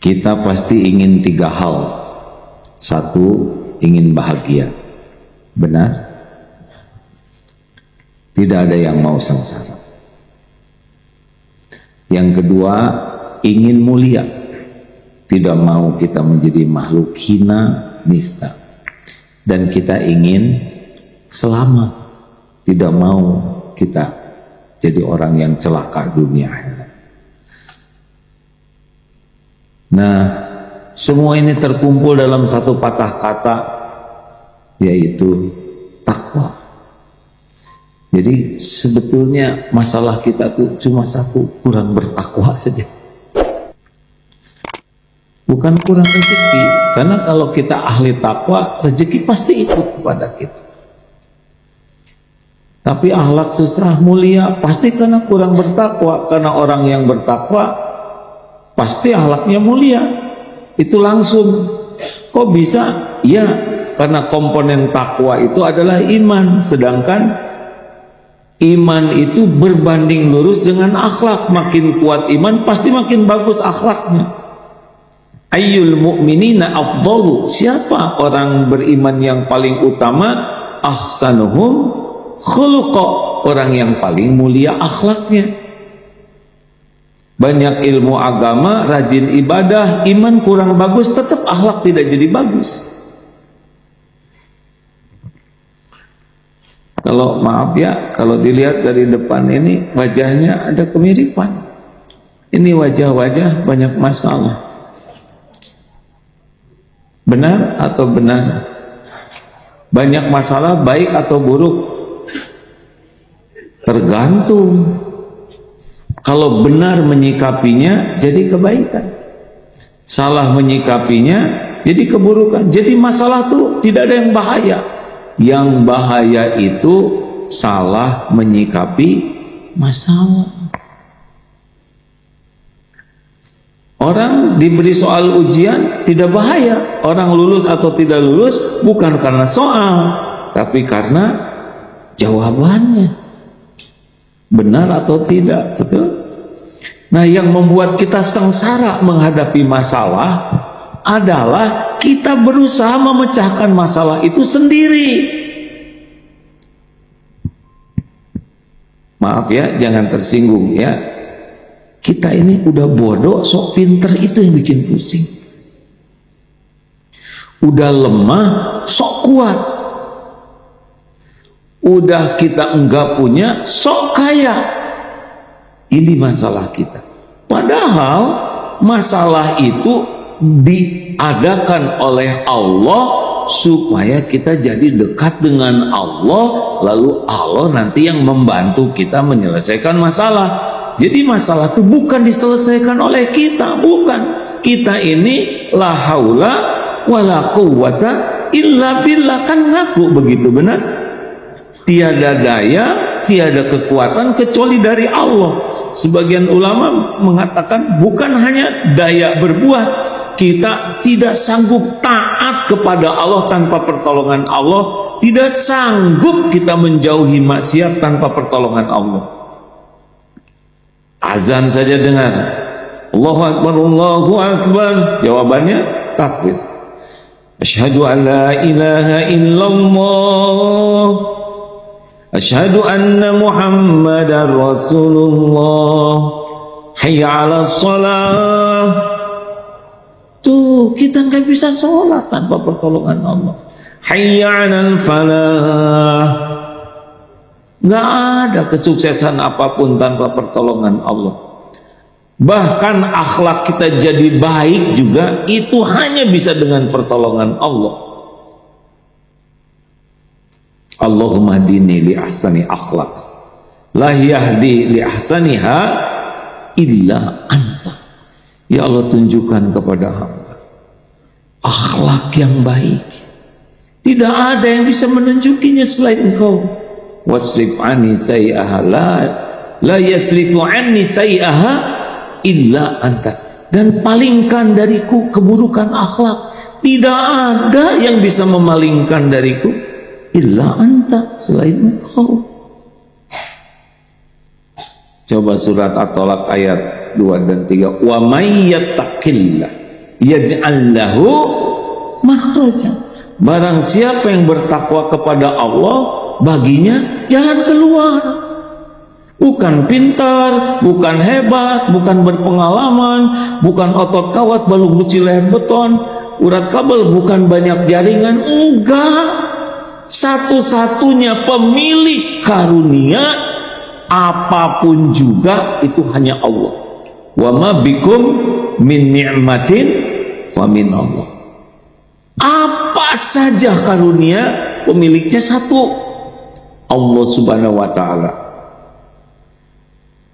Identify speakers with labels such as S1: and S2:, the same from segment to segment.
S1: Kita pasti ingin 3 hal. 1, ingin bahagia. Benar? Tidak ada yang mau sengsara. Yang kedua, ingin mulia. Tidak mau kita menjadi makhluk hina, nista. Dan kita ingin selamat. Tidak mau kita jadi orang yang celaka dunia akhirat. Nah, semua ini terkumpul dalam satu patah kata, yaitu takwa. Jadi sebetulnya masalah kita tuh cuma satu, kurang bertakwa saja. Bukan kurang rezeki, karena kalau kita ahli takwa, rezeki pasti ikut kepada kita. Tapi akhlak susah mulia pasti karena kurang bertakwa. Karena orang yang bertakwa pasti akhlaknya mulia. Itu langsung. Kok bisa? Ya, karena komponen takwa itu adalah iman. Sedangkan iman itu berbanding lurus dengan akhlak. Makin kuat iman pasti makin bagus akhlaknya. Ayyul mu'minina afdalu. Siapa orang beriman yang paling utama? Ahsanuhum khuluqa. Orang yang paling mulia akhlaknya. Banyak ilmu agama, rajin ibadah, iman kurang bagus, tetap akhlak tidak jadi bagus. Kalau maaf ya, kalau dilihat dari depan ini wajahnya ada kemiripan. Ini wajah-wajah banyak masalah. Benar atau benar? Banyak masalah baik atau buruk? Tergantung. Kalau benar menyikapinya jadi kebaikan, salah menyikapinya jadi keburukan. Jadi masalah itu tidak ada yang bahaya. Yang bahaya itu salah menyikapi masalah. Orang diberi soal ujian tidak bahaya. Orang lulus atau tidak lulus bukan karena soal, tapi karena jawabannya. Benar atau tidak, betul? Nah, yang membuat kita sengsara menghadapi masalah adalah kita berusaha memecahkan masalah itu sendiri. Maaf ya, jangan tersinggung ya. Kita ini udah bodoh, sok pinter, itu yang bikin pusing. Udah lemah, sok kuat. Udah kita enggak punya, sok kaya. Ini masalah kita. Padahal masalah itu diadakan oleh Allah supaya kita jadi dekat dengan Allah, lalu Allah nanti yang membantu kita menyelesaikan masalah. Jadi masalah itu bukan diselesaikan oleh kita, bukan. Kita ini la haula wala quwwata illa billah, kan ngaku begitu, benar? Tiada daya, tiada kekuatan kecuali dari Allah. Sebagian ulama mengatakan bukan hanya daya berbuat, kita tidak sanggup taat kepada Allah tanpa pertolongan Allah, tidak sanggup kita menjauhi maksiat tanpa pertolongan Allah. Azan saja dengar, Allahu Akbar, Allahu Akbar, jawabannya takbir. Asyhadu an la ilaha illallah, asyhadu anna Muhammadar Rasulullah, hayya 'alas shalah. Tuh, kita nggak bisa sholat tanpa pertolongan Allah. Hayya 'alal falah. Nggak ada kesuksesan apapun tanpa pertolongan Allah. Bahkan akhlak kita jadi baik juga itu hanya bisa dengan pertolongan Allah. Allahumma hdini li ahsani akhlak, la yahdi li ahsaniha illa anta. Ya Allah, tunjukkan kepada hamba akhlak yang baik. Tidak ada yang bisa menunjukinya selain Engkau. Wasrif anni sayyi'aha, la yasrifu anni sayyi'aha illa anta. Dan palingkan dariku keburukan akhlak. Tidak ada yang bisa memalingkan dariku illa anta, selain Engkau. Coba surat At-Tolak ayat 2 dan 3. Wa may yattaqillah yaj'al lahu makhraja. Barang siapa yang bertakwa kepada Allah, baginya jalan keluar. Bukan pintar, bukan hebat, bukan berpengalaman, bukan otot kawat balung besi leher beton, urat kabel, bukan banyak jaringan. Enggak. Satu-satunya pemilik karunia apapun juga itu hanya Allah. Wa ma bikum min ni'matin fa min Allah. Apa saja karunia pemiliknya satu, Allah Subhanahu wa taala.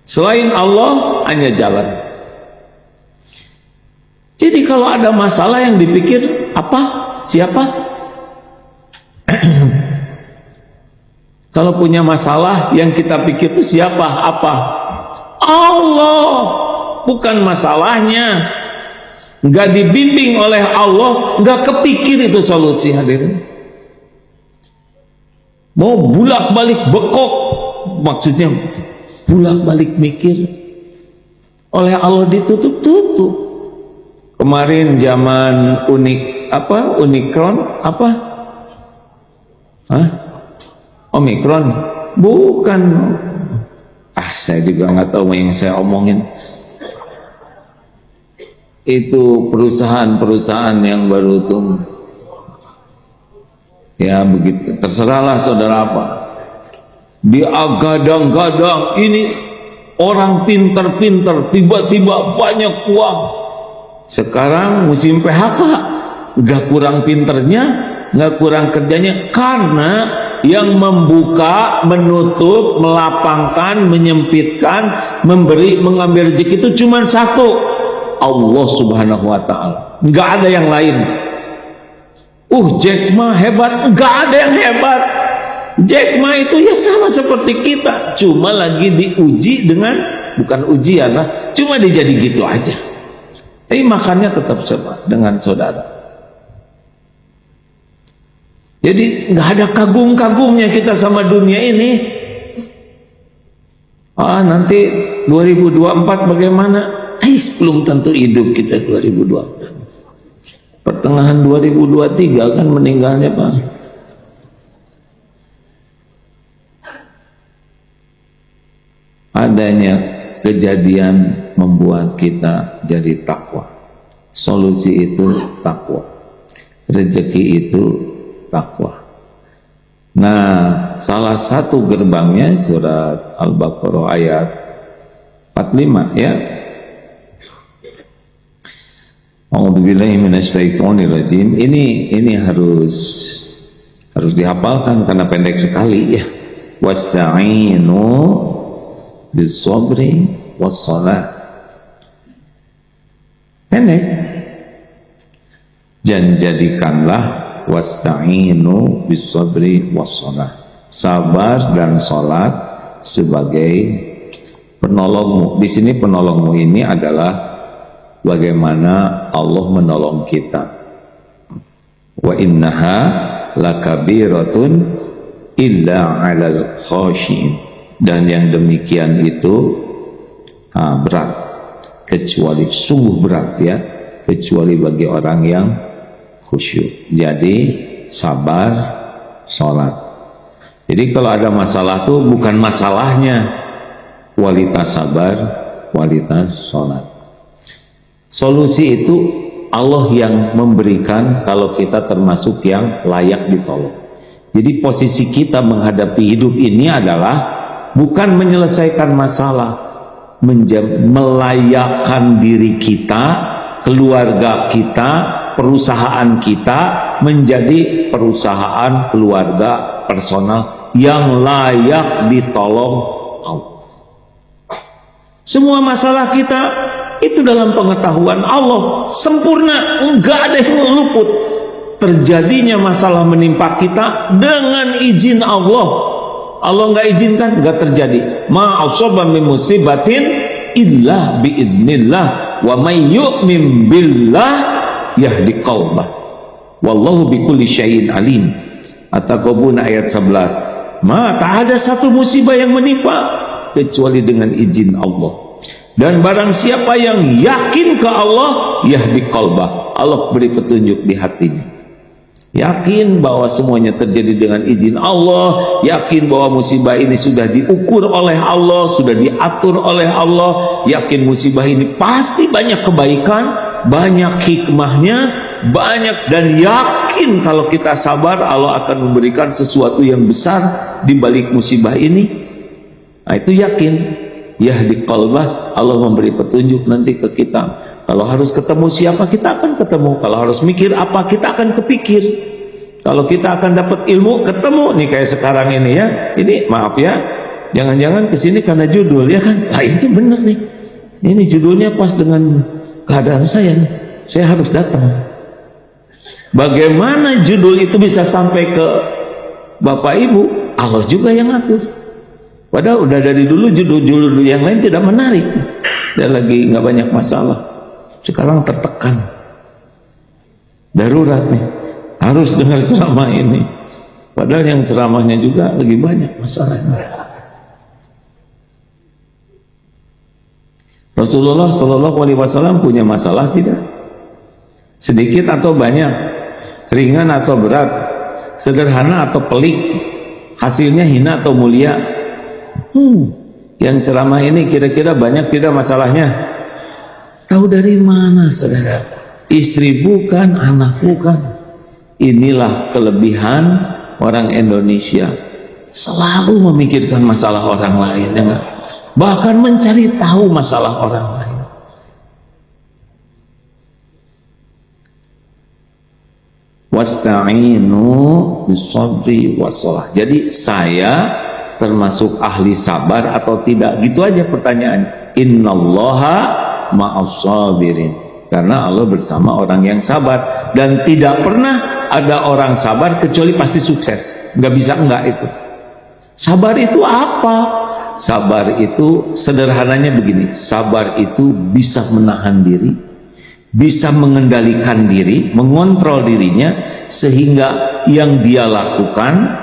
S1: Selain Allah hanya jalan. Jadi kalau ada masalah yang dipikir apa? Siapa? Kalau punya masalah yang kita pikir itu siapa? Apa? Allah. Bukan masalahnya. Enggak dibimbing oleh Allah, enggak kepikir itu solusi, hadirin. Mau bulak-balik bekok, maksudnya bulak-balik mikir, oleh Allah ditutup-tutup. Kemarin zaman Omikron Omikron, bukan, saya juga nggak tahu yang saya omongin. Itu perusahaan-perusahaan yang baru tumbuh. Ya begitu, terserahlah saudara apa. Diagadang-gadang ini orang pintar-pintar, tiba-tiba banyak uang. Sekarang musim PHK, nggak kurang pinternya, nggak kurang kerjanya, karena yang membuka, menutup, melapangkan, menyempitkan, memberi, mengambil rezeki itu cuma satu, Allah Subhanahu wa taala. Nggak ada yang lain. Jack Ma hebat, nggak ada yang hebat. Jack Ma itu ya sama seperti kita, cuma lagi diuji dengan, bukan ujian lah, cuma dia jadi gitu aja. Tapi makannya tetap sama dengan saudara. Jadi nggak ada kagum-kagumnya kita sama dunia ini. Nanti 2024 bagaimana? Belum tentu hidup kita 2024. Pertengahan 2023 kan meninggalnya Pak. Adanya kejadian membuat kita jadi takwa. Solusi itu takwa. Rezeki itu takwa. Nah, salah satu gerbangnya surat Al-Baqarah ayat 45 ya. A'udzubillahi minasyaitonirrajim. Ini harus dihafalkan karena pendek sekali ya. Wasta'inu bis-sabri was-shalah. Pendek. Dan jadikanlah wasta'inu bis-sabri was-shalah. Sabar dan salat sebagai penolongmu. Di sini penolongmu ini adalah bagaimana Allah menolong kita. Wa innaha lakabiratun illa 'alal khashiin. Dan yang demikian itu berat, kecuali sungguh berat ya, kecuali bagi orang yang khusyuk. Jadi sabar, sholat. Jadi kalau ada masalah tuh bukan masalahnya, kualitas sabar, kualitas sholat. Solusi itu Allah yang memberikan kalau kita termasuk yang layak ditolong. Jadi posisi kita menghadapi hidup ini adalah bukan menyelesaikan masalah, melayakkan diri kita, keluarga kita, perusahaan kita menjadi perusahaan keluarga personal yang layak ditolong Allah. Semua masalah kita itu dalam pengetahuan Allah sempurna, enggak ada yang luput. Terjadinya masalah menimpa kita dengan izin Allah. Allah enggak izinkan, enggak terjadi. Ma asaba min musibatin illa biiznillah wa may yu'min billah yahdi qalbah. Wallahu bikulli syai'in alim. At-Taghabun ayat 11. Tak ada satu musibah yang menimpa kecuali dengan izin Allah. Dan barang siapa yang yakin ke Allah, yahdi qalbah, Allah beri petunjuk di hatinya. Yakin bahwa semuanya terjadi dengan izin Allah, yakin bahwa musibah ini sudah diukur oleh Allah, sudah diatur oleh Allah, yakin musibah ini pasti banyak kebaikan, banyak hikmahnya, banyak, dan yakin kalau kita sabar Allah akan memberikan sesuatu yang besar di balik musibah ini. Nah, itu yakin. Yahdi qalbah, Allah memberi petunjuk nanti ke kita. Kalau harus ketemu siapa, kita akan ketemu. Kalau harus mikir apa, kita akan kepikir. Kalau kita akan dapat ilmu, ketemu nih kayak sekarang ini ya. Ini maaf ya, jangan-jangan kesini karena judul ya kan? Nah, ini bener nih. Ini judulnya pas dengan keadaan saya nih. Saya harus datang. Bagaimana judul itu bisa sampai ke Bapak Ibu? Allah juga yang ngatur. Padahal udah dari dulu judul-judul yang lain tidak menarik, dan lagi nggak banyak masalah. Sekarang tertekan, darurat nih, harus dengar ceramah ini. Padahal yang ceramahnya juga lagi banyak masalahnya. Rasulullah Shallallahu Alaihi Wasallam punya masalah tidak? Sedikit atau banyak, ringan atau berat, sederhana atau pelik, hasilnya hina atau mulia? Yang ceramah ini kira-kira banyak tidak masalahnya? Tahu dari mana, saudara? Istri bukan, anak bukan. Inilah kelebihan orang Indonesia, selalu memikirkan masalah orang lain, ya, bahkan mencari tahu masalah orang lain. Wasta'inu bisabri wassalah. Jadi saya termasuk ahli sabar atau tidak? Gitu aja pertanyaan. Innallaha ma'as-sabirin. Karena Allah bersama orang yang sabar, dan tidak pernah ada orang sabar kecuali pasti sukses. Nggak bisa enggak itu. Sabar itu apa? Sabar itu sederhananya begini. Sabar itu bisa menahan diri, bisa mengendalikan diri, mengontrol dirinya, sehingga yang dia lakukan,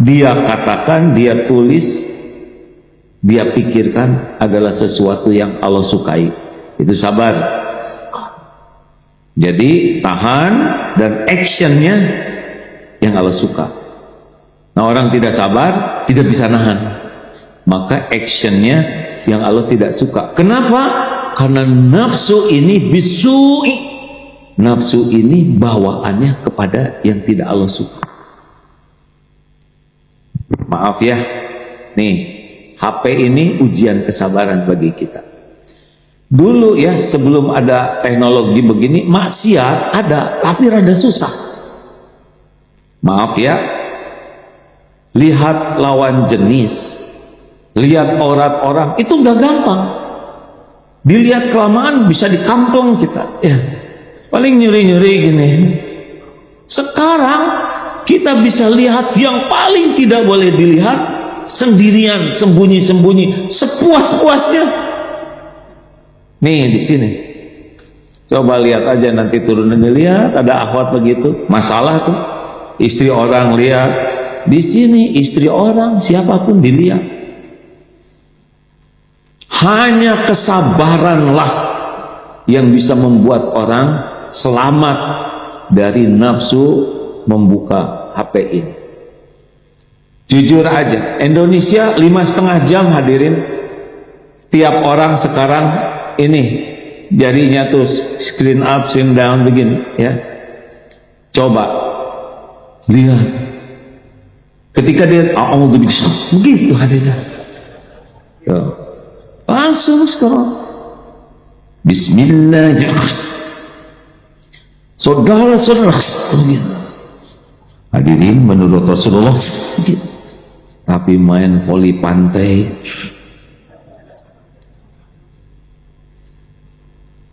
S1: dia katakan, dia tulis, dia pikirkan adalah sesuatu yang Allah sukai. Itu sabar. Jadi tahan, dan actionnya yang Allah suka. Nah, orang tidak sabar tidak bisa nahan, maka actionnya yang Allah tidak suka. Kenapa? Karena nafsu ini bisu'i, nafsu ini bawaannya kepada yang tidak Allah suka. Maaf ya, nih HP ini ujian kesabaran bagi kita. Dulu ya, sebelum ada teknologi begini, maksiat ada, tapi rada susah. Maaf ya, lihat lawan jenis, lihat aurat orang, itu gak gampang. Dilihat kelamaan bisa dikamplong kita, ya paling nyuri-nyuri gini. Sekarang kita bisa lihat yang paling tidak boleh dilihat sendirian, sembunyi-sembunyi, sepuas-puasnya. Nih di sini, coba lihat aja nanti turunan, lihat ada akhwat begitu, masalah tuh. Istri orang lihat, di sini istri orang, siapapun dilihat. Hanya kesabaranlah yang bisa membuat orang selamat dari nafsu membuka HP ini. Jujur aja, Indonesia 5,5 jam hadirin. Setiap orang sekarang ini jarinya tuh screen up, screen down begini ya. Coba lihat, ketika dia begitu hadirin, langsung sekarang Bismillahirrahmanirrahim. Saudara-saudara, hadirin, menurut Rasulullah, tapi main voli pantai.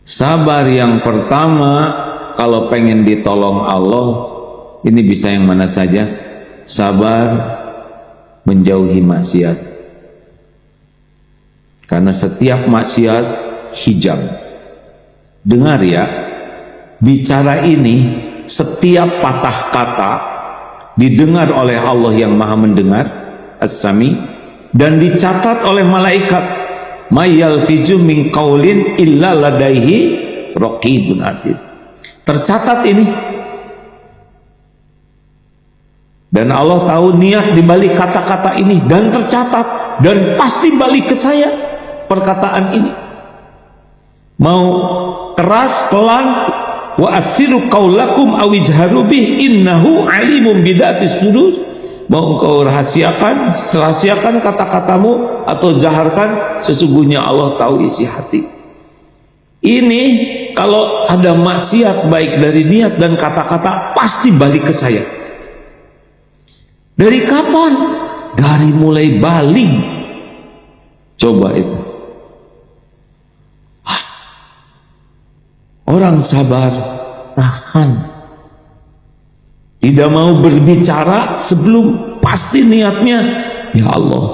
S1: Sabar yang pertama, kalau pengen ditolong Allah, ini bisa yang mana saja. Sabar menjauhi maksiat, karena setiap maksiat hijab. Dengar ya, bicara ini, setiap patah kata didengar oleh Allah yang maha mendengar, As-Sami, dan dicatat oleh malaikat Mayalfiju min qaulin illa ladaihi raqibun atid. Tercatat ini. Dan Allah tahu niat di balik kata-kata ini, dan tercatat, dan pasti balik ke saya perkataan ini. Mau keras, pelan, wa asiru qaulakum aw ijharu bih innahu alimun bidatis sudur. Mau engkau rahasiakan kata-katamu atau zaharkan, sesungguhnya Allah tahu isi hati. Ini kalau ada maksiat baik dari niat dan kata-kata pasti balik ke saya. Dari kapan? Dari mulai baling. Coba itu. Orang sabar, tahan. Tidak mau berbicara sebelum pasti niatnya, ya Allah,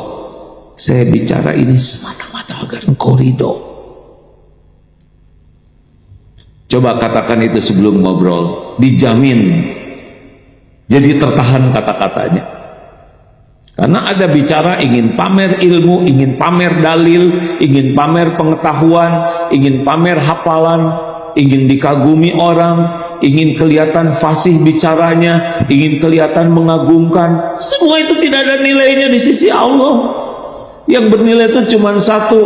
S1: saya bicara ini semata-mata agar Engkau ridho. Coba katakan itu sebelum ngobrol, dijamin jadi tertahan kata-katanya. Karena ada bicara ingin pamer ilmu, ingin pamer dalil, ingin pamer pengetahuan, ingin pamer hafalan, ingin dikagumi orang, ingin kelihatan fasih bicaranya, ingin kelihatan mengagumkan. Semua itu tidak ada nilainya di sisi Allah. Yang bernilai itu cuma satu,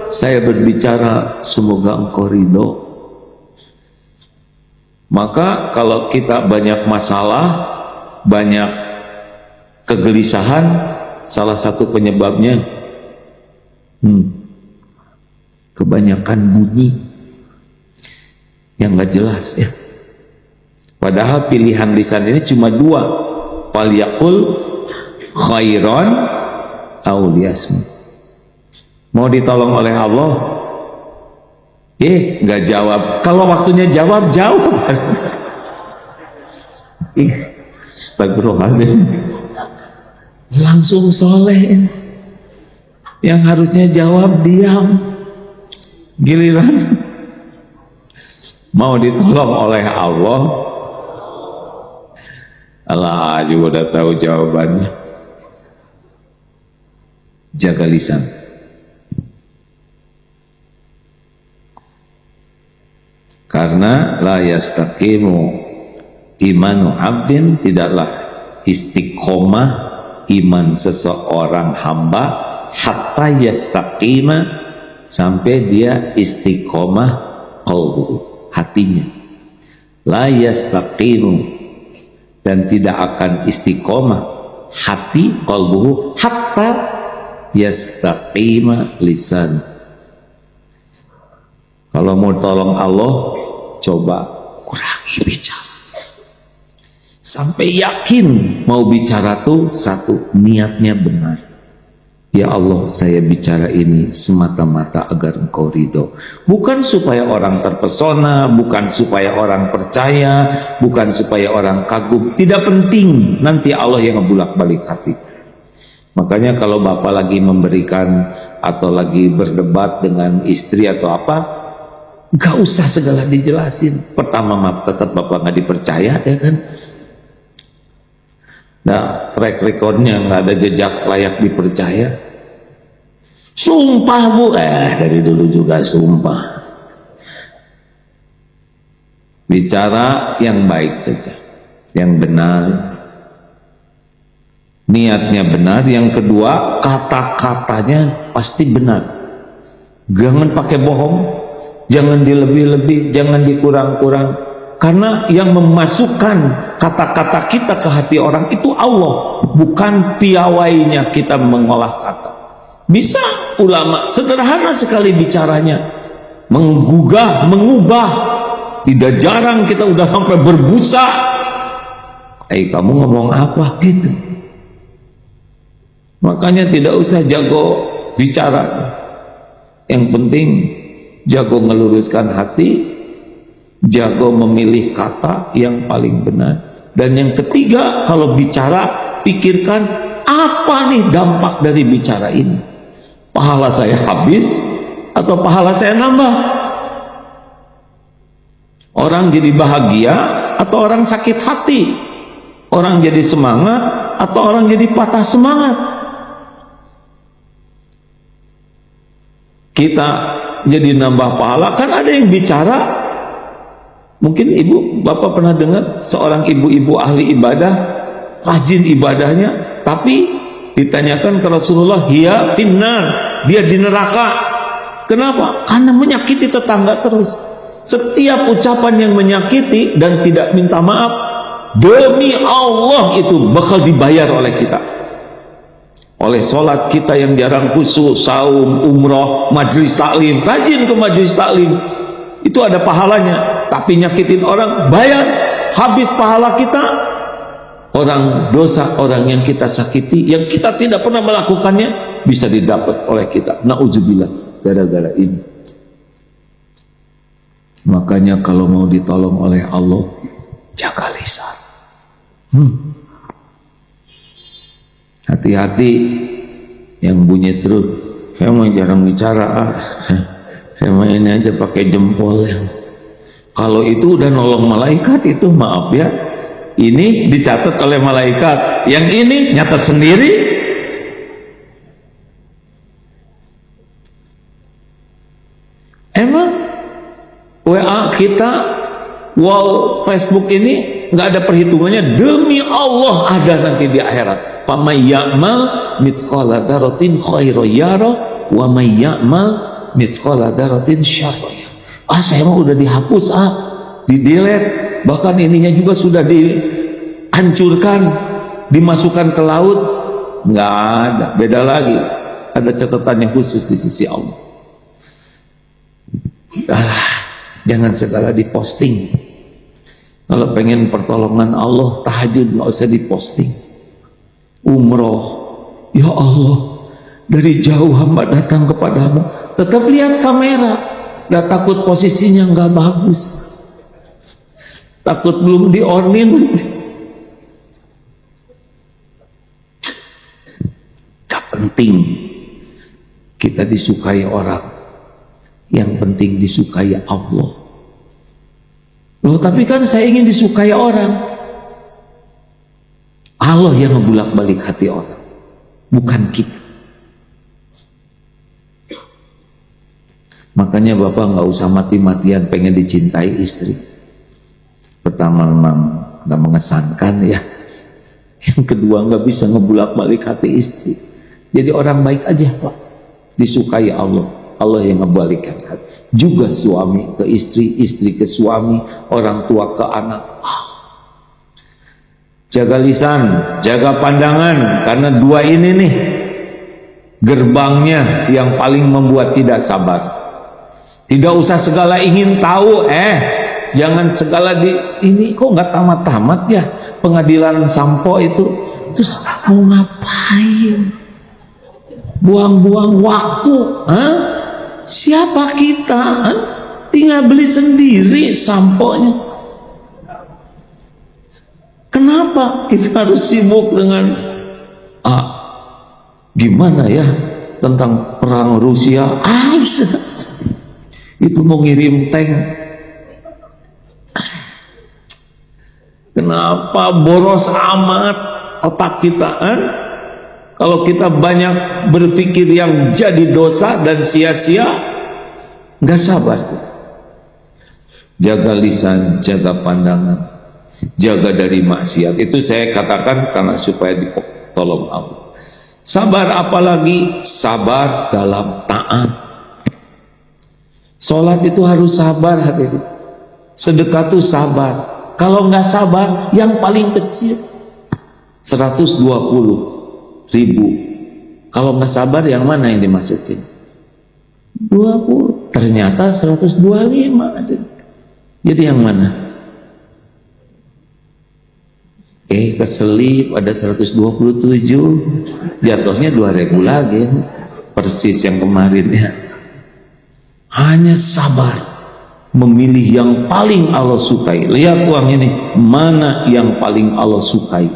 S1: saya berbicara semoga Engkau ridho. Maka kalau kita banyak masalah, banyak kegelisahan, salah satu penyebabnya kebanyakan bunyi yang nggak jelas ya. Padahal pilihan lisan ini cuma dua, falyaqul khairan aw liyasmut. Mau ditolong oleh Allah, nggak jawab. Kalau waktunya jawab, jawab. Astagfirullahaladzim. Langsung soleh. Yang harusnya jawab diam. Giliran mau ditolong oleh Allah, Allah juga udah tahu jawabannya. Jaga lisan. Karena la yastaqimu imanu abdin, tidaklah istiqomah iman seseorang hamba hatta yastaqima, sampai dia istiqomah qalbuhu, hatinya. La yastaqimu, dan tidak akan istiqomah hati qalbuhu hatta yastaqima lisan. Kalau mau tolong Allah, coba kurangi bicara. Sampai yakin mau bicara tuh satu, niatnya benar. Ya Allah, saya bicara ini semata-mata agar Engkau ridho. Bukan supaya orang terpesona, bukan supaya orang percaya, bukan supaya orang kagum. Tidak penting, nanti Allah yang ngebulak-balik hati. Makanya kalau bapak lagi memberikan atau lagi berdebat dengan istri atau apa, gak usah segala dijelasin. Pertama, maaf, tetap bapak gak dipercaya, ya kan? Nah, track recordnya nggak ada jejak layak dipercaya. Sumpah bu, dari dulu juga sumpah. Bicara yang baik saja, yang benar, niatnya benar. Yang kedua, kata-katanya pasti benar. Jangan pakai bohong, jangan dilebih-lebih, jangan dikurang-kurang. Karena yang memasukkan kata-kata kita ke hati orang itu Allah, bukan piawainya kita mengolah kata. Bisa ulama sederhana sekali bicaranya, menggugah, mengubah. Tidak jarang kita udah sampai berbusa. Kamu ngomong apa gitu. Makanya tidak usah jago bicara. Yang penting jago ngeluruskan hati, jago memilih kata yang paling benar. Dan yang ketiga, kalau bicara, pikirkan apa nih dampak dari bicara ini. Pahala saya habis atau pahala saya nambah? Orang jadi bahagia atau orang sakit hati? Orang jadi semangat atau orang jadi patah semangat? kita jadi nambah pahala. Kan ada yang bicara, mungkin ibu bapak pernah dengar seorang ibu-ibu ahli ibadah, rajin ibadahnya, tapi ditanyakan ke Rasulullah, hiya finnar, dia di neraka. Kenapa? Karena menyakiti tetangga terus. Setiap ucapan yang menyakiti dan tidak minta maaf, demi Allah itu bakal dibayar oleh kita. Oleh sholat kita yang jarang khusyuk, saum, umroh, majelis taklim, rajin ke majelis taklim, itu ada pahalanya. Tapi nyakitin orang, bayar, habis pahala kita. Orang dosa, orang yang kita sakiti, yang kita tidak pernah melakukannya, bisa didapat oleh kita. Na'udzubillah, gara-gara ini. Makanya kalau mau ditolong oleh Allah, jaga lisan. Hati-hati yang bunyi terus. Saya mau jarang bicara, saya mau ini aja pakai jempol. Kalau itu udah nolong malaikat, itu maaf ya, ini dicatat oleh malaikat, yang ini nyatat sendiri. Emang WA kita, wall Facebook ini nggak ada perhitungannya. Demi Allah ada nanti di akhirat. Faman ya'mal mithqala dzarratin khairan yara wa may ya'mal mithqala dzarratin syarran yara. Saya mah udah dihapus, di delete, bahkan ininya juga sudah dihancurkan, dimasukkan ke laut. Nggak ada, beda lagi. Ada catatannya khusus di sisi Allah. Jangan segala diposting. Kalau pengen pertolongan Allah, tahajud nggak usah diposting. Umroh, ya Allah, dari jauh hamba datang kepadamu, tetap lihat kamera. Nggak takut posisinya nggak bagus, takut belum diornin. Gak penting kita disukai orang, yang penting disukai Allah. Loh, tapi kan saya ingin disukai orang. Allah yang ngebulak-balik hati orang, bukan kita. Makanya bapak nggak usah mati-matian pengen dicintai istri. Pertama memang nggak mengesankan ya. Yang kedua nggak bisa ngebulak-balik hati istri. Jadi orang baik aja pak, disukai Allah. Allah yang ngebalikkan hati. Juga suami ke istri, istri ke suami, orang tua ke anak. Jaga lisan, jaga pandangan, karena dua ini nih gerbangnya yang paling membuat tidak sabar. Tidak usah segala ingin tahu, jangan segala ini kok nggak tamat-tamat ya pengadilan sampo itu. Terus mau ngapain? Buang-buang waktu, Siapa kita? Tinggal beli sendiri samponya. Kenapa kita harus sibuk dengan gimana ya tentang perang Rusia? Itu mau ngirim tank. Kenapa boros amat otak kita? Kalau kita banyak berpikir yang jadi dosa dan sia-sia, nggak sabar. Jaga lisan, jaga pandangan, jaga dari maksiat. Itu saya katakan karena supaya ditolong Allah. Sabar apalagi? Sabar dalam taat. Sholat itu harus sabar, hadirin. Sedekah itu sabar. Kalau nggak sabar, yang paling kecil 120.000. Kalau nggak sabar, yang mana yang dimasukin? 20. Ternyata 125 ada. Jadi yang mana? Keselip ada 127, jatuhnya 2.000 lagi, persis yang kemarin ya. Hanya sabar, memilih yang paling Allah sukai. Lihat uang ini, mana yang paling Allah sukai?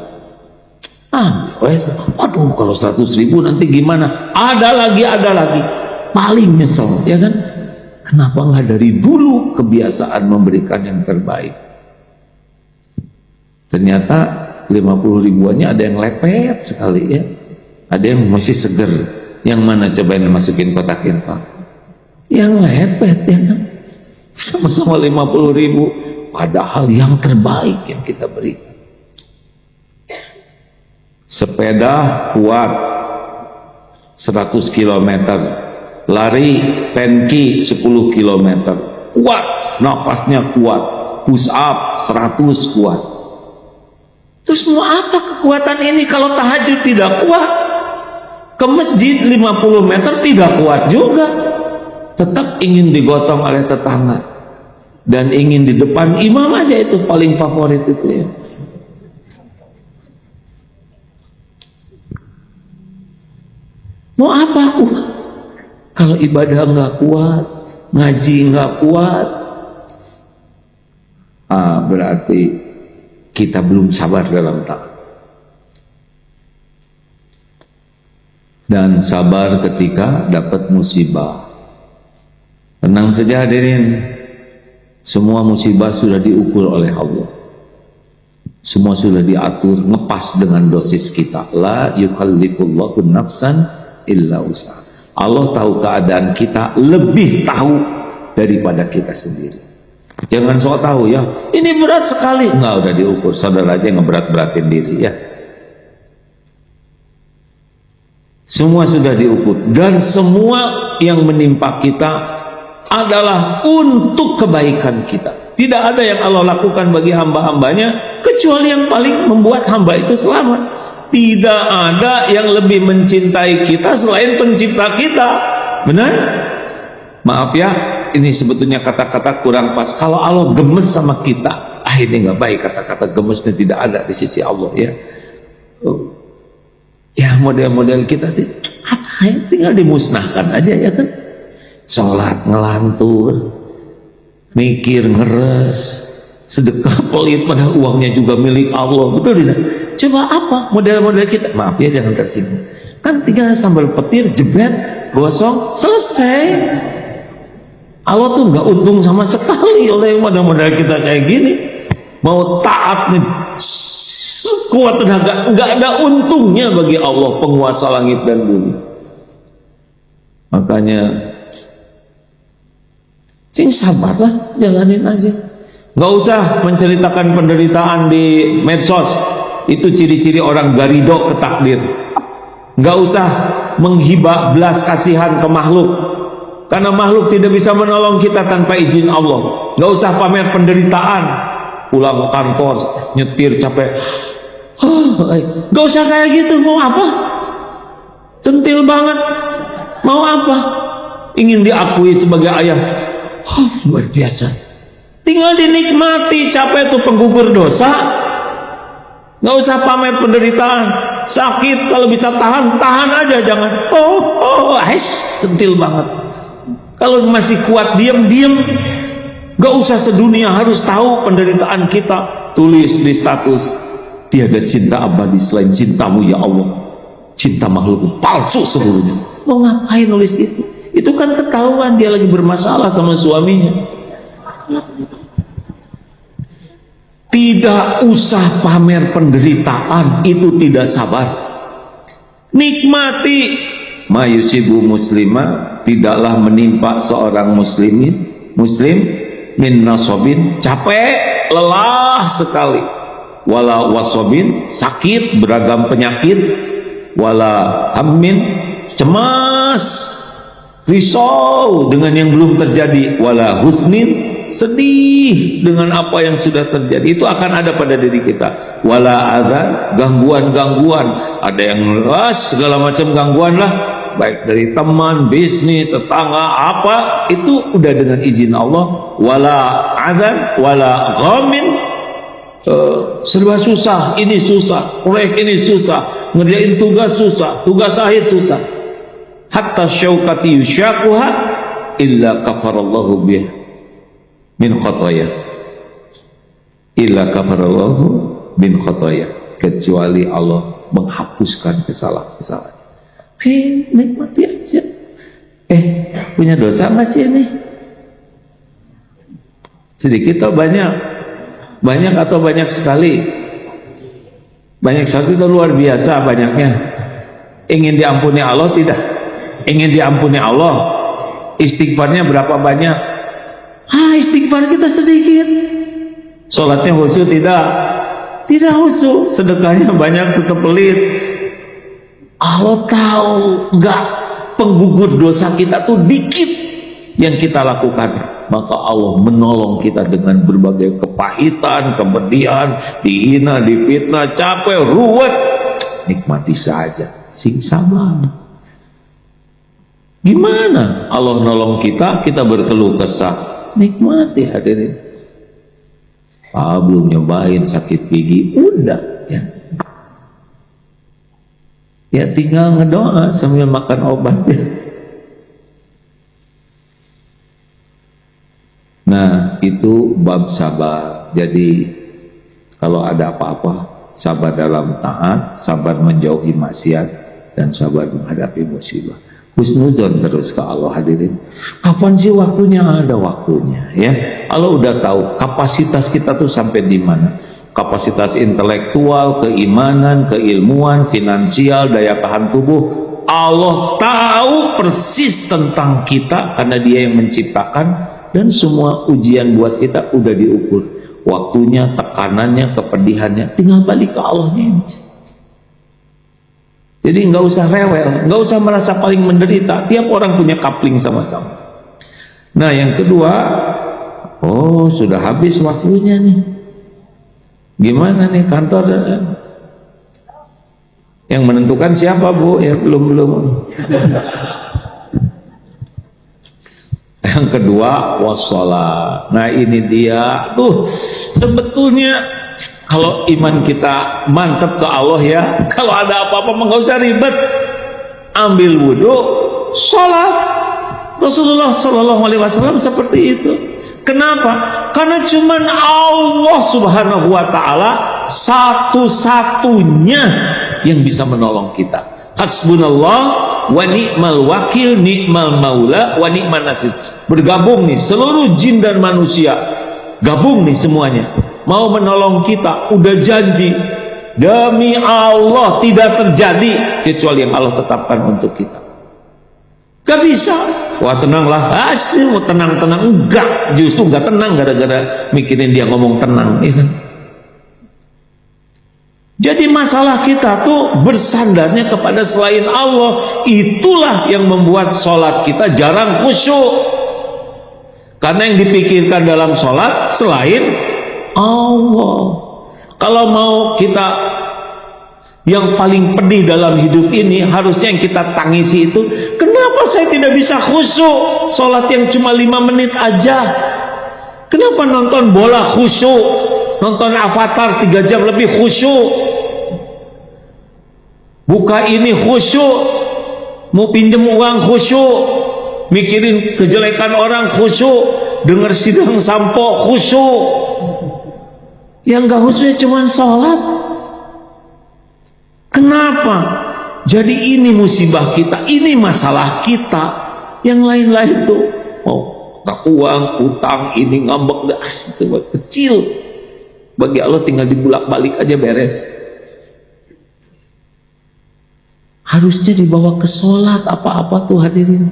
S1: Waduh, kalau 100.000 nanti gimana? Ada lagi, paling nyesel, ya kan? Kenapa nggak dari dulu kebiasaan memberikan yang terbaik? Ternyata 50.000-annya ada yang lepet sekali ya, ada yang masih seger. Yang mana coba yang masukin kotak infak? yang lepet ya kan, sama-sama 50.000, padahal yang terbaik yang kita berikan. Sepeda kuat 100 km, lari 10K 10 km, kuat, nafasnya kuat, push up 100 kuat. Terus mau apa kekuatan ini kalau tahajud tidak kuat? Ke masjid 50 meter tidak kuat juga, tetap ingin digotong oleh tetangga dan ingin di depan imam aja, itu paling favorit itu ya. Mau apa aku kalau ibadah nggak kuat, ngaji nggak kuat? Berarti kita belum sabar dalam taat. Dan sabar ketika dapat musibah. Tenang saja hadirin, semua musibah sudah diukur oleh Allah. Semua sudah diatur, ngepas dengan dosis kita. La yukallifullahu nafsan illa usaha. Allah tahu keadaan kita, lebih tahu daripada kita sendiri. Jangan sok tahu ya, ini berat sekali. Enggak, udah diukur. Saudara aja ngeberat-beratin diri ya. Semua sudah diukur, dan semua yang menimpa kita adalah untuk kebaikan kita. Tidak ada yang Allah lakukan bagi hamba-hambanya kecuali yang paling membuat hamba itu selamat. Tidak ada yang lebih mencintai kita selain pencipta kita. Benar? Maaf ya, ini sebetulnya kata-kata kurang pas. Kalau Allah gemes sama kita, ini nggak baik, kata-kata gemesnya tidak ada di sisi Allah ya. Ya model-model kita apa ya, tinggal dimusnahkan aja ya kan. Sholat ngelantur, mikir ngeres, sedekah pelit padahal uangnya juga milik Allah, betul tidak? Coba apa model-model kita? Maaf ya, jangan tersinggung. Kan tinggal sambal petir, jebret, gosong, selesai. Allah tuh nggak untung sama sekali oleh model-model kita kayak gini. Mau taat nih, kuat tenaga, nggak ada untungnya bagi Allah, penguasa langit dan bumi. Makanya sing sabarlah, jalanin aja. Nggak usah menceritakan penderitaan di medsos, itu ciri-ciri orang garido ke takdir. Nggak usah menghibah belas kasihan ke makhluk, karena makhluk tidak bisa menolong kita tanpa izin Allah. Nggak usah pamer penderitaan, pulang kantor nyetir capek, nggak usah kayak gitu. Mau apa? Centil banget. Mau apa? Ingin diakui sebagai ayah, luar biasa. Tinggal dinikmati, capek itu penggugur dosa. Nggak usah pamer penderitaan. Sakit kalau bisa tahan, tahan aja, jangan centil banget. Kalau masih kuat diam. Nggak usah sedunia harus tahu penderitaan kita. Tulis di status, tiada cinta abadi selain cintamu ya Allah. Cinta makhluk palsu seluruhnya. Mau ngapain nulis itu? Itu kan ketahuan dia lagi bermasalah sama suaminya. Tidak usah pamer penderitaan, itu tidak sabar. Nikmati. Mayusibu muslimah, tidaklah menimpa seorang muslim min nasobin, capek, lelah sekali, wala wasobin, sakit, beragam penyakit, wala hammin, cemas, risau dengan yang belum terjadi, wala husnin, sedih dengan apa yang sudah terjadi. Itu akan ada pada diri kita. Wala adzan, gangguan-gangguan, ada yang segala macam gangguan lah, baik dari teman, bisnis, tetangga, apa, itu udah dengan izin Allah. Wala adzan, wala ghamin, serba susah, ini susah, proyek ini susah, ngerjain tugas susah, tugas akhir susah. Hatta syaukati yusyakuha illa kafarallahu bih min khotoya, illa kafarallahu min khotoya, kecuali Allah menghapuskan kesalahan-kesalahan. Nikmati aja. Punya dosa nggak sih ini? Sedikit atau banyak? Banyak atau banyak sekali? Banyak sekali itu luar biasa banyaknya. Ingin diampuni Allah tidak? Ingin diampuni Allah? Istighfarnya berapa banyak? Istighfar kita sedikit. Sholatnya khusyuk tidak? Tidak khusyuk. Sedekahnya banyak, tetap pelit. Allah tahu nggak penggugur dosa kita tuh dikit yang kita lakukan, maka Allah menolong kita dengan berbagai kepahitan, kepedihan, dihina, difitnah, capek, ruwet, nikmati saja, sing sabar. Gimana Allah nolong kita, kita berkeluh kesah, nikmati hadirin. Belum nyobain sakit gigi, udah ya. Ya tinggal ngedoa sambil makan obat ya. Nah itu bab sabar. Jadi kalau ada apa-apa, sabar dalam taat, sabar menjauhi maksiat, dan sabar menghadapi musibah. Husnuzon terus ke Allah hadirin. Kapan sih waktunya? Ada waktunya ya. Allah udah tahu kapasitas kita tuh sampai di mana. Kapasitas intelektual, keimanan, keilmuan, finansial, daya tahan tubuh. Allah tahu persis tentang kita karena Dia yang menciptakan, dan semua ujian buat kita udah diukur. Waktunya, tekanannya, kepedihannya, tinggal balik ke Allahnya. Jadi nggak usah rewel, nggak usah merasa paling menderita. Tiap orang punya kapling sama-sama. Nah yang kedua, sudah habis waktunya nih. Gimana nih kantor? Yang menentukan siapa Bu? Ya belum. Yang kedua wassalat. Nah ini dia. Sebetulnya kalau iman kita mantap ke Allah ya, kalau ada apa-apa nggak usah ribet. Ambil wudhu, sholat. Rasulullah Shallallahu Alaihi Wasallam seperti itu. Kenapa? Karena cuman Allah Subhanahu Wa Taala satu-satunya yang bisa menolong kita. Hasbunallah wa ni'mal wakil, ni'mal maula wa ni'man nasir. Bergabung nih seluruh jin dan manusia, gabung nih semuanya. Mau menolong kita, udah janji. Demi Allah tidak terjadi kecuali yang Allah tetapkan untuk kita. Gak bisa. Wah tenanglah, mau tenang-tenang. Enggak, justru gak tenang gara-gara mikirin dia ngomong tenang ya kan? Jadi masalah kita tuh bersandarnya kepada selain Allah. Itulah yang membuat sholat kita jarang khusyuk. Karena yang dipikirkan dalam sholat selain Allah. Kalau mau kita yang paling pedih dalam hidup ini, harusnya yang kita tangisi itu, kenapa saya tidak bisa khusyuk? Sholat yang cuma 5 menit aja. Kenapa nonton bola khusyuk? Nonton Avatar 3 jam lebih khusyuk? Buka ini khusyuk? Mau pinjem uang khusyuk? Mikirin kejelekan orang khusyuk? Dengar sidang sampo khusyuk? Yang gak khusyuk cuma sholat. Kenapa? Jadi ini musibah kita, ini masalah kita. Yang lain-lain tuh tak uang, utang, ini ngambek, kecil. Bagi Allah tinggal dibulak-balik aja beres. Harusnya dibawa ke sholat apa-apa tuh hadirin.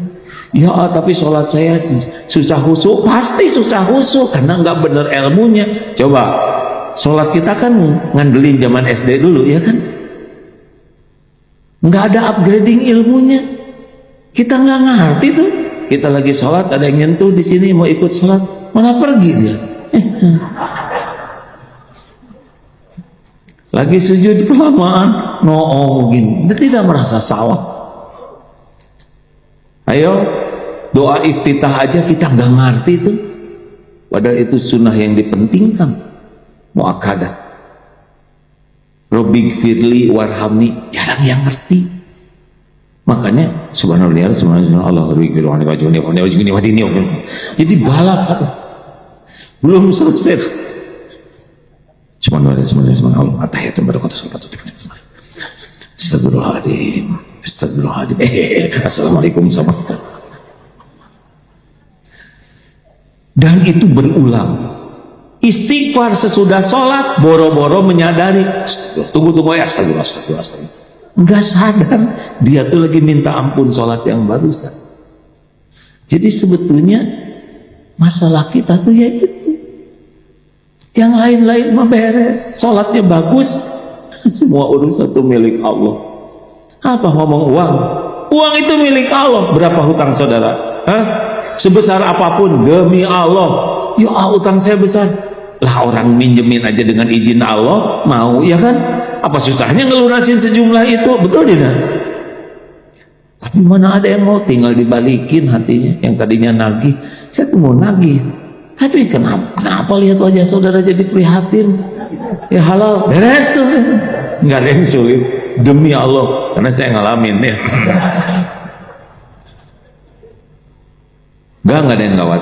S1: Ya tapi sholat saya susah khusyuk. Pasti susah khusyuk karena nggak bener ilmunya. Coba sholat kita kan ngandelin zaman SD dulu ya kan. Nggak ada upgrading ilmunya. Kita nggak ngerti tuh. Kita lagi sholat ada yang nyentuh di sini mau ikut sholat malah pergi dia. Lagi sujud kelamaan, mungkin dia tidak merasa salah. Ayo doa iftitah aja kita nggak ngerti itu. Padahal itu sunnah yang dipentingkan. Muakkadah. Robbi firli warhamni, jarang yang ngerti. Makanya subhanallah Allah jadi balap. Belum selesai. Subhanallah atahiyatun barakatuh astagfirullahaladzim assalamualaikum sama. Dan itu berulang. Istighfar sesudah sholat, boro-boro menyadari, tunggu ya, astagfirullah. Enggak sadar dia tuh lagi minta ampun sholat yang barusan. Jadi sebetulnya masalah kita tuh ya itu. Yang lain-lain mah beres, sholatnya bagus, semua urusan itu milik Allah. Apa ngomong uang? Uang itu milik Allah. Berapa hutang saudara? Hah? Sebesar apapun demi Allah. Ya utang saya besar. Lah orang minjemin aja dengan izin Allah, mau ya kan? Apa susahnya ngelunasin sejumlah itu? Betul tidak? Tapi mana ada yang mau, tinggal dibalikin hatinya. Yang tadinya nagih, saya tuh mau nagih. Tapi kenapa lihat wajah saudara jadi prihatin? Ya halal, beres tuh. Nggak ada yang sulit. Demi Allah, karena saya ngalamin ya. Nggak ada yang gawat.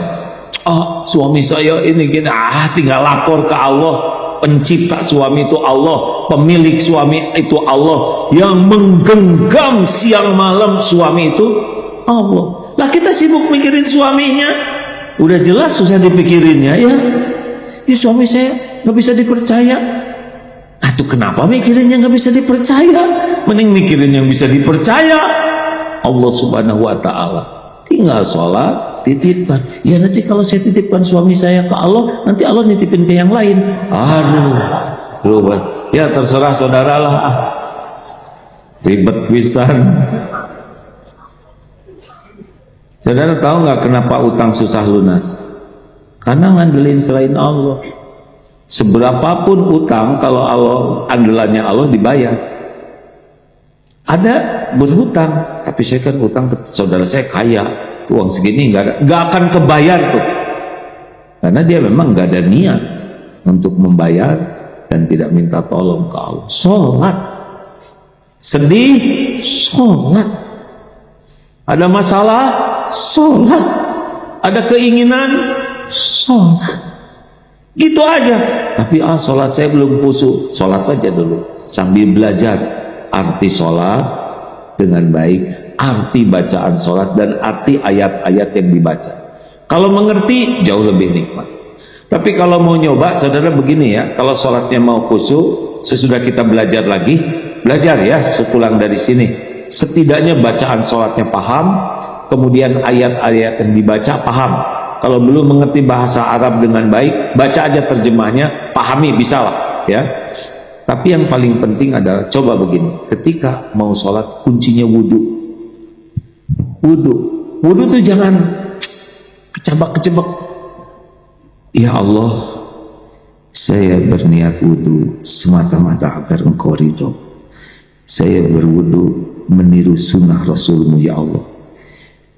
S1: Oh, suami saya ini gini, tinggal lapor ke Allah. Pencipta suami itu Allah, pemilik suami itu Allah, yang menggenggam siang malam suami itu Allah. Lah kita sibuk mikirin suaminya, udah jelas susah dipikirinnya ya. Ya suami saya nggak bisa dipercaya. Aduh kenapa mikirinnya nggak bisa dipercaya? Mending mikirin yang bisa dipercaya, Allah Subhanahu Wa Taala. Tinggal sholat, titipkan. Ya nanti kalau saya titipkan suami saya ke Allah, nanti Allah nitipin ke yang lain. Aduh, ribet. Ya terserah saudara lah. Ribet pisan. Saudara tahu nggak kenapa utang susah lunas? Karena ngandelin selain Allah. Seberapapun utang, kalau Allah andalannya Allah dibayar. Ada berhutang, tapi saya kan utang ke saudara saya kaya, uang segini nggak akan kebayar tuh, karena dia memang nggak ada niat untuk membayar dan tidak minta tolong ke Allah. Sholat, sedih, sholat, ada masalah, sholat, ada keinginan, sholat, gitu aja. Tapi sholat saya belum khusyuk, sholat aja dulu sambil belajar arti sholat dengan baik, arti bacaan sholat dan arti ayat-ayat yang dibaca. Kalau mengerti jauh lebih nikmat. Tapi kalau mau nyoba saudara begini ya, kalau sholatnya mau khusyuk, sesudah kita belajar lagi, belajar ya sepulang dari sini, setidaknya bacaan sholatnya paham, kemudian ayat-ayat yang dibaca paham. Kalau belum mengerti bahasa Arab dengan baik, baca aja terjemahnya, pahami, bisa lah ya. Tapi yang paling penting adalah coba begini, ketika mau sholat kuncinya wudhu. Wudhu tuh jangan kecebak-kecebak. Ya Allah, saya berniat wudhu semata-mata agar Engkau ridho. Saya berwudhu meniru sunnah Rasulmu ya Allah.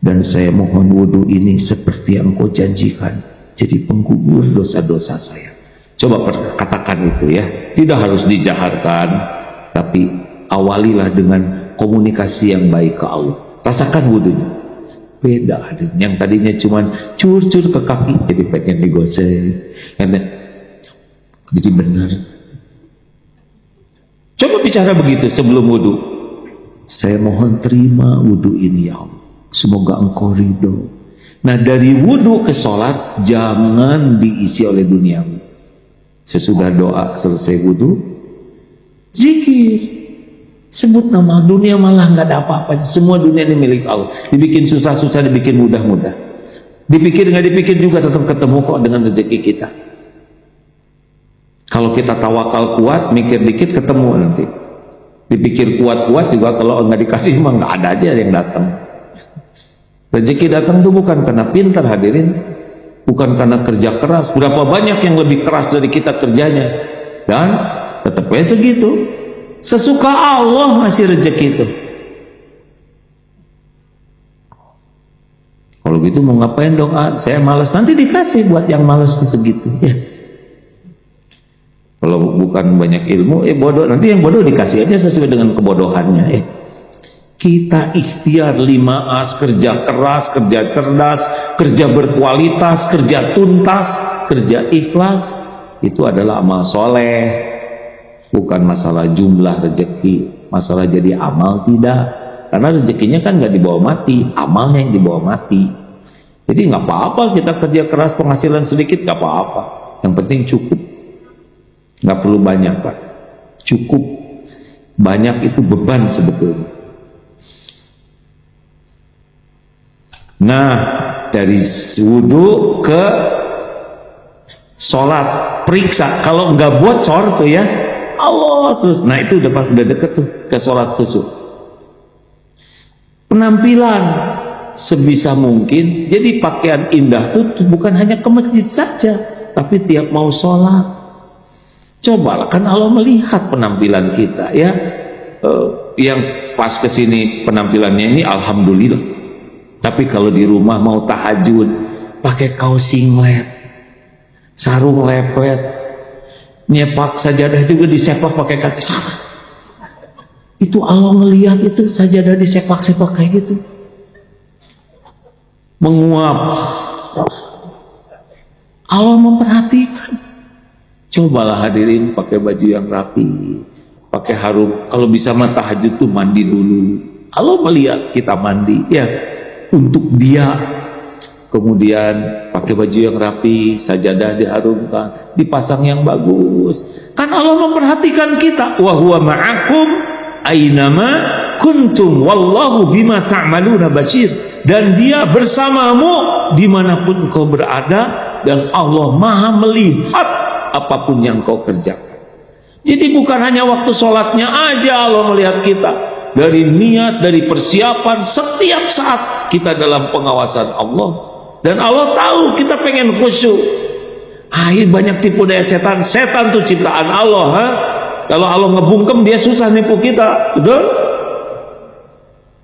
S1: Dan saya mohon wudhu ini seperti yang Engkau janjikan, jadi penggugur dosa-dosa saya. Coba katakan itu ya, tidak harus dijaharkan, tapi awalilah dengan komunikasi yang baik ke Allah. Rasakan wudhunya, beda ada yang tadinya cuman cur-cur ke kaki jadi pengen digoseng, jadi benar. Coba bicara begitu sebelum wudhu. Saya mohon terima wudhu ini ya Allah, semoga Engkau ridho. Nah dari wudhu ke sholat jangan diisi oleh duniawi. Sesudah doa selesai wudhu, zikir, sebut nama dunia, malah nggak ada apa-apanya. Semua dunia ini milik Allah. Dibikin susah-susah, dibikin mudah-mudah. Dipikir nggak dipikir juga tetap ketemu kok dengan rezeki kita. Kalau kita tawakal kuat, mikir dikit ketemu nanti. Dipikir kuat-kuat juga kalau nggak dikasih mah nggak ada aja yang datang. Rezeki datang tuh bukan karena pintar hadirin. Bukan karena kerja keras. Berapa banyak yang lebih keras dari kita kerjanya, dan tetapnya segitu. Sesuka Allah ngasih rezeki itu. Kalau gitu mau ngapain dong? Saya malas, nanti dikasih buat yang malas segitu ya. Kalau bukan banyak ilmu, bodoh, nanti yang bodoh dikasih aja sesuai dengan kebodohannya. Kita ikhtiar 5As, kerja keras, kerja cerdas, kerja berkualitas, kerja tuntas, kerja ikhlas, itu adalah amal soleh. Bukan masalah jumlah rezeki, masalah jadi amal tidak. Karena rezekinya kan nggak dibawa mati, amalnya yang dibawa mati. Jadi nggak apa-apa kita kerja keras, penghasilan sedikit nggak apa-apa. Yang penting cukup, nggak perlu banyak Pak. Cukup, banyak itu beban sebetulnya. Nah, dari wudhu ke sholat, periksa. Kalau nggak bocor tuh ya Allah terus. Nah itu udah deket tuh ke sholat khusyuk. Penampilan sebisa mungkin. Jadi pakaian indah tuh bukan hanya ke masjid saja, tapi tiap mau sholat. Cobalah, kan Allah melihat penampilan kita ya. Yang pas kesini penampilannya ini alhamdulillah. Tapi kalau di rumah mau tahajud pakai kaos singlet, sarung lepet, nyepak sajadah juga disepak pakai kaki salah. Itu Allah ngelihat itu sajadah disepak-sepak kayak gitu. Menguap. Allah memperhatikan. Cobalah hadirin pakai baju yang rapi, pakai harum. Kalau bisa mah tahajud tuh mandi dulu. Allah melihat kita mandi ya untuk dia. Kemudian pakai baju yang rapi, sajadah diharumkan, dipasang yang bagus. Kan Allah memperhatikan kita. Wa huwa ma'akum aynama kuntum wallahu bima ta'maluna basir. Dan dia bersamamu dimanapun kau berada, dan Allah maha melihat apapun yang kau kerjakan. Jadi bukan hanya waktu sholatnya aja Allah melihat kita. Dari niat, dari persiapan, setiap saat kita dalam pengawasan Allah. Dan Allah tahu kita pengen khusyuk. Banyak tipu daya setan. Setan tuh ciptaan Allah. Kalau Allah ngebungkem dia susah nipu kita, betul?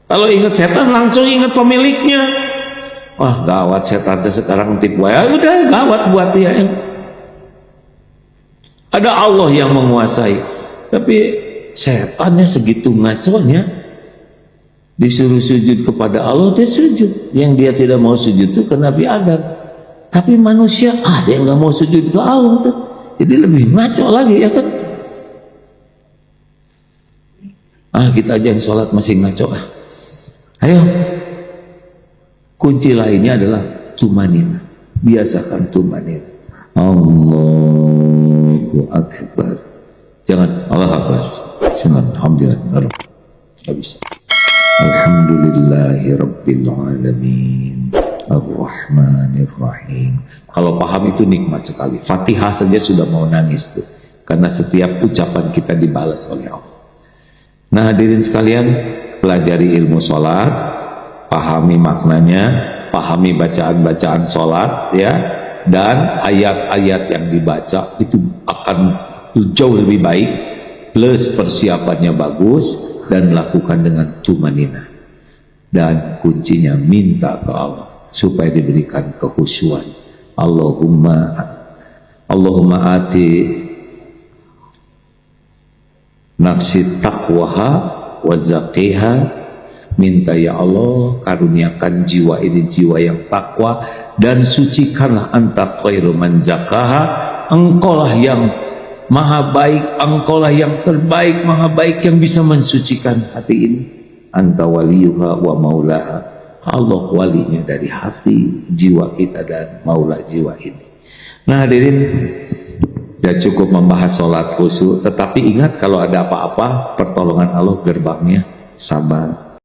S1: Kalau ingat setan langsung ingat pemiliknya. Wah gawat setan sekarang tipu ya. Udah gawat buat dia. Ada Allah yang menguasai. Tapi setannya segitu ngaconya. Disuruh sujud kepada Allah, dia sujud. Yang dia tidak mau sujud itu ke Nabi Adam. Tapi manusia ada yang nggak mau sujud ke Allah tuh. Jadi lebih ngaco lagi ya kan. Kita aja yang sholat masih ngaco. Ayo, kunci lainnya adalah tumanina. Biasakan tumanina. Allahu Akbar. Jangan Allah Akbar. Alhamdulillah. Nggak bisa. Alhamdulillahi Rabbil Alamin Ar-Rahmanir-Rahim. Kalau paham itu nikmat sekali. Fatihah saja sudah mau nangis tuh, karena setiap ucapan kita dibalas oleh Allah. Nah hadirin sekalian, pelajari ilmu sholat, pahami maknanya, pahami bacaan-bacaan sholat ya, dan ayat-ayat yang dibaca itu akan jauh lebih baik, plus persiapannya bagus, dan lakukan dengan tumanina. Dan kuncinya minta ke Allah supaya diberikan kehusuan. Allahumma ati nafsi taqwaha wa zaqiha. Minta ya Allah karuniakan jiwa ini jiwa yang takwa, dan sucikanlah anta khairu man zakaha. Engkaulah yang maha baik, engkaulah yang terbaik, maha baik yang bisa mensucikan hati ini. Anta waliyuha wa maulaha. Allah walinya dari hati, jiwa kita, dan maula jiwa ini. Nah hadirin, sudah cukup membahas sholat khusyuk. Tetapi ingat, kalau ada apa-apa, pertolongan Allah gerbangnya sabar.